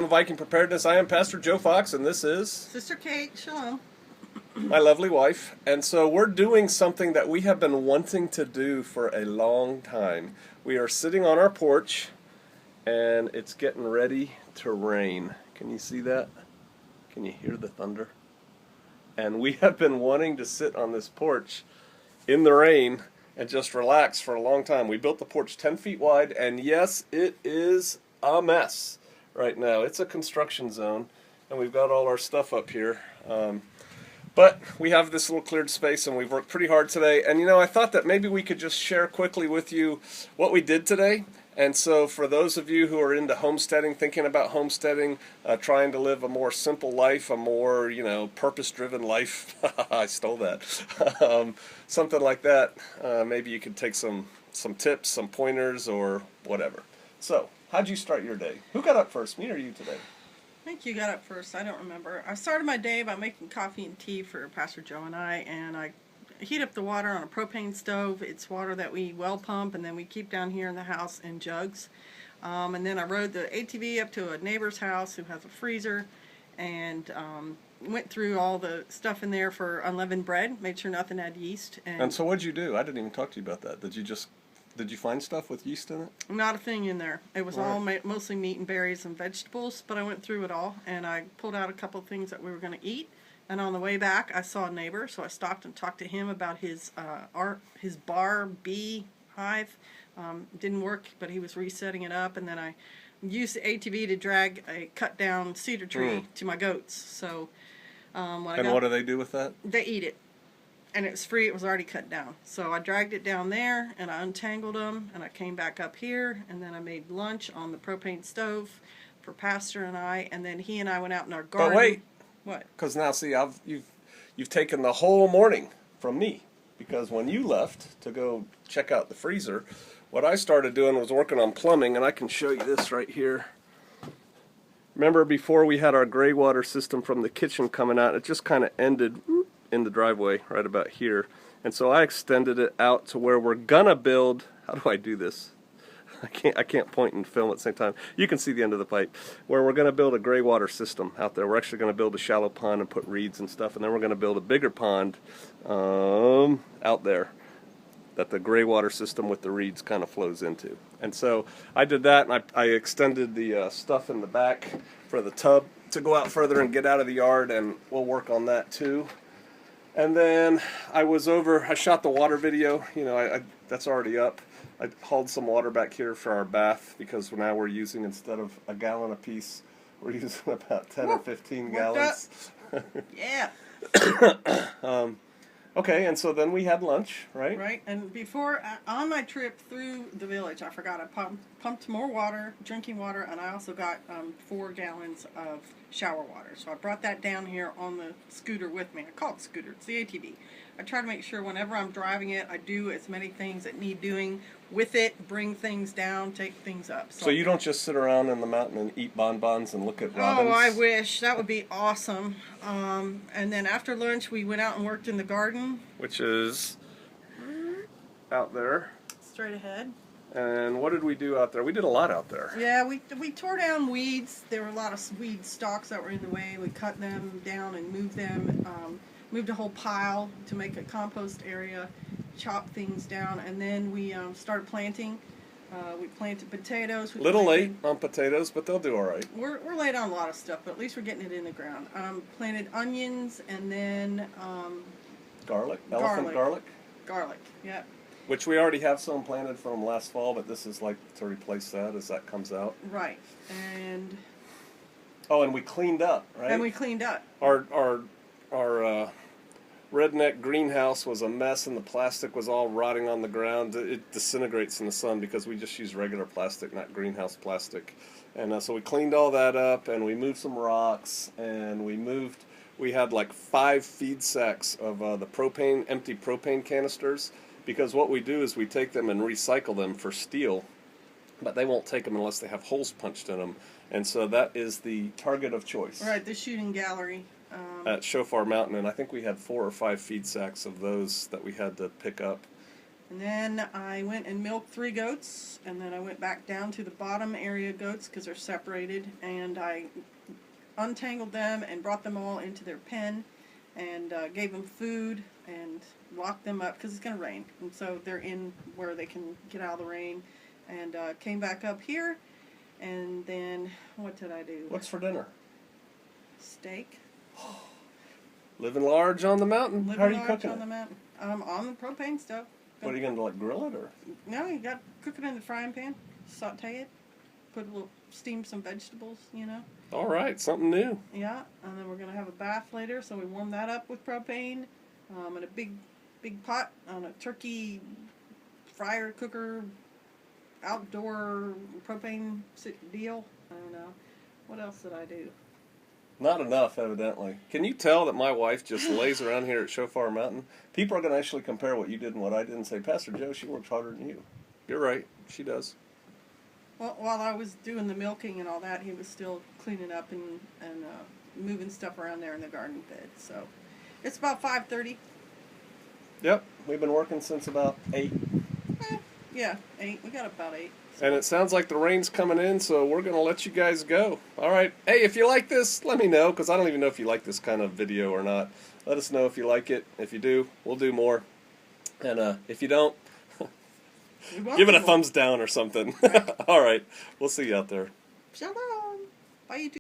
Mountain Viking Preparedness. I am Pastor Joe Fox, and this is Sister Kate. Shalom. my lovely wife. And so we're doing something that we have been wanting to do for a long time. We are sitting on our porch, and it's getting ready to rain. Can you see that? Can you hear the thunder? And we have been wanting to sit on this porch in the rain and just relax for a long time. We built the porch 10 feet wide, and yes, it is a mess right now. It's a construction zone, and we've got all our stuff up here. But we have this little cleared space, and we've worked pretty hard today. And you know, I thought that maybe we could just share quickly with you what we did today. And so for those of you who are into homesteading, thinking about homesteading, trying to live a more simple life, a more, purpose-driven life, I stole that, something like that, maybe you could take some tips, some pointers, or whatever. So, how'd you start your day? Who got up first, me or you today? I think you got up first. I don't remember. I started my day by making coffee and tea for Pastor Joe and I heat up the water on a propane stove. It's water that we well pump, and then we keep down here in the house in jugs. And then I rode the ATV up to a neighbor's house who has a freezer, and went through all the stuff in there for unleavened bread, made sure nothing had yeast. And so what'd you do? I didn't even talk to you about that. Did you find stuff with yeast in it? Not a thing in there. It was all mostly meat and berries and vegetables, but I went through it all, and I pulled out a couple of things that we were going to eat. And on the way back, I saw a neighbor, so I stopped and talked to him about his bar bee hive. Didn't work, but he was resetting it up, and then I used the ATV to drag a cut-down cedar tree to my goats. So what do they do with that? They eat it, and it was free. It was already cut down. So I dragged it down there, and I untangled them, and I came back up here, and then I made lunch on the propane stove for Pastor and I, and then he and I went out in our garden. But wait. What? Because now, see, you've taken the whole morning from me. Because when you left to go check out the freezer, what I started doing was working on plumbing, and I can show you this right here. Remember before we had our gray water system from the kitchen coming out, it just kind of ended in the driveway right about here. And so I extended it out to where we're gonna build. How do I do this? I can't point and film at the same time. You can see the end of the pipe. Where we're going to build a gray water system out there. We're actually going to build a shallow pond and put reeds and stuff, and then we're going to build a bigger pond out there that the gray water system with the reeds kind of flows into. And so I did that, and I extended the stuff in the back for the tub to go out further and get out of the yard, and we'll work on that too. And then I shot the water video. That's already up. I hauled some water back here for our bath because now we're using, instead of a gallon apiece, we're using about 10 or 15 gallons. Yeah. Okay, and so then we had lunch, right? Right, and on my trip through the village, I forgot I pumped more water, drinking water, and I also got 4 gallons of shower water. So I brought that down here on the scooter with me. I call it scooter, it's the ATV. I try to make sure whenever I'm driving it, I do as many things that need doing with it, bring things down, take things up. So you don't just sit around in the mountain and eat bonbons and look at robins? Oh, I wish. That would be awesome. And then after lunch, we went out and worked in the garden. Which is out there. Straight ahead. And what did we do out there? We did a lot out there. Yeah, we tore down weeds. There were a lot of weed stalks that were in the way. We cut them down and moved them. Moved a whole pile to make a compost area, chopped things down, and then we started planting. We planted potatoes. Late on potatoes, but they'll do all right. We're late on a lot of stuff, but at least we're getting it in the ground. Planted onions, and then garlic, elephant garlic. Garlic, yeah. Which we already have some planted from last fall, but this is like to replace that as that comes out. Right, and we cleaned up, right? And we cleaned up. Our redneck greenhouse was a mess, and the plastic was all rotting on the ground. It disintegrates in the sun because we just use regular plastic, not greenhouse plastic. And so we cleaned all that up, and we moved some rocks, and we had like 5 feed sacks of the empty propane canisters, because what we do is we take them and recycle them for steel, but they won't take them unless they have holes punched in them. And so that is the target of choice. Right, the shooting gallery. At Shofar Mountain, and I think we had 4 or 5 feed sacks of those that we had to pick up. And then I went and milked 3 goats, and then I went back down to the bottom area goats because they're separated, and I untangled them and brought them all into their pen and gave them food and locked them up because it's going to rain. And so they're in where they can get out of the rain, and came back up here, and then what did I do? What's for dinner? Steak. Living large on the mountain. Living How are you large cooking on it? the mountain. On the propane stove. What are you going to like grill it or? No, you got to cook it in the frying pan, saute it, put a little, steam some vegetables, you know. All right, something new. Yeah, and then we're gonna have a bath later, so we warm that up with propane, in a big pot on a turkey fryer cooker, outdoor propane deal. I don't know. What else did I do? Not enough, evidently. Can you tell that my wife just lays around here at Shofar Mountain? People are going to actually compare what you did and what I did and say, Pastor Joe, she works harder than you. You're right. She does. Well, while I was doing the milking and all that, he was still cleaning up and moving stuff around there in the garden bed. So it's about 5:30. Yep. We've been working since about 8. Yeah, 8. We got about 8. And it sounds like the rain's coming in, so we're going to let you guys go. All right. Hey, if you like this, let me know, because I don't even know if you like this kind of video or not. Let us know if you like it. If you do, we'll do more. And if you don't, give it a thumbs down or something. Right. All right. We'll see you out there. Shalom. Bye, YouTube.